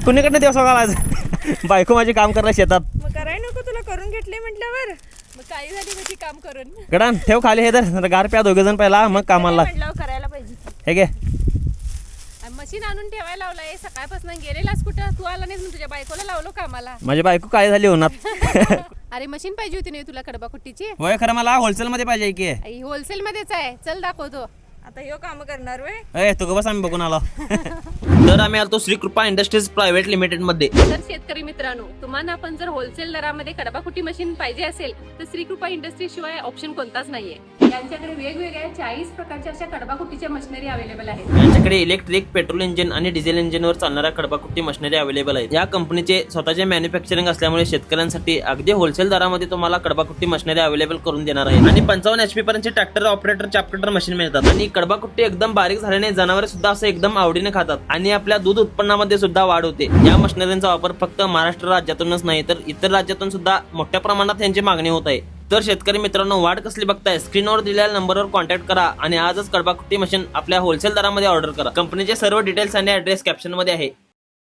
कुणीकडनं दिवस घालायचं बायको माझी काम करायला शेतात. मग कराय नको तुला करून घेतले म्हटल्यावर मग काही झाली कशी काम करून गडान ठेव खाली हे तर गार प्या दोघे जण पहिला मग कामाला म्हटल्यावर करायला पाहिजे. हे घे मशीन आणून ठेवायला लावलंय सकाळपासून गेलेलास कुठं तू आला नाही तुझ्या बायकोला लावलो कामाला. माझी बायको काय झाली होणार. अरे मशीन पाहिजे होती नाही तुला कडबाकुट्टीची. होय खरं मला होलसेल मध्ये पाहिजे की. होलसेल मध्येच आहे चल दाखवतो आता ह्यो काम करणार वे. ए तू बस आम्ही बघून आलो. तर आम्ही आलो श्री कृपा इंडस्ट्रीज प्रायव्हेट लिमिटेड मध्ये. तर शेतकरी मित्रांनो तुम्हाला पण जर होलसेल दरामध्ये कडबाकुट्टी मशीन पाहिजे असेल तर श्री कृपा इंडस्ट्रीज शिवाय ऑप्शन कोणताच नाहीये. यांच्याकडे वेगवेगळ्या 40 प्रकारच्या अशा कडबाकुट्टीच्या मशिनरी अवेलेबल आहेत. यांच्याकडे इलेक्ट्रिक पेट्रोल इंजिन आणि डिझेल इंजिनवर चालणाऱ्या कडबाकुट्टी मशिनरी अवेलेबल आहेत. या कंपनीचे स्वतःचे मॅन्युफॅक्चरिंग असल्यामुळे शेतकऱ्यांसाठी अगदी होलसेल दरामध्ये तुम्हाला कडबाकुट्टी मशिनरी अवेलेबल करून देणार आहे. आणि 55 HP पर्यंतचे ट्रॅक्टर ऑपरेटर चापकटर मशीन मिळतात. आणि कडबाकुट्टी एकदम बारीक झाल्याने जनावरे सुद्धा असं एकदम आवडीने खातात आणि आपल्या दूध उत्पन्नामध्ये सुद्धा वाढ होते. या मशिनरींचा वापर फक्त महाराष्ट्र राज्यातूनच नाही तर इतर राज्यातून सुद्धा मोठ्या प्रमाणात यांची मागणी होत आहे. तर शेतकरी मित्रांनो वाट कसली बघताय स्क्रीनवर दिलेल्या नंबरवर कॉन्टॅक्ट करा आणि आजच कडबाकुट्टी मशीन आपल्या होलसेल दरामध्ये ऑर्डर करा. कंपनीचे सर्व डिटेल्स आणि ऍड्रेस कॅप्शन मध्ये आहे.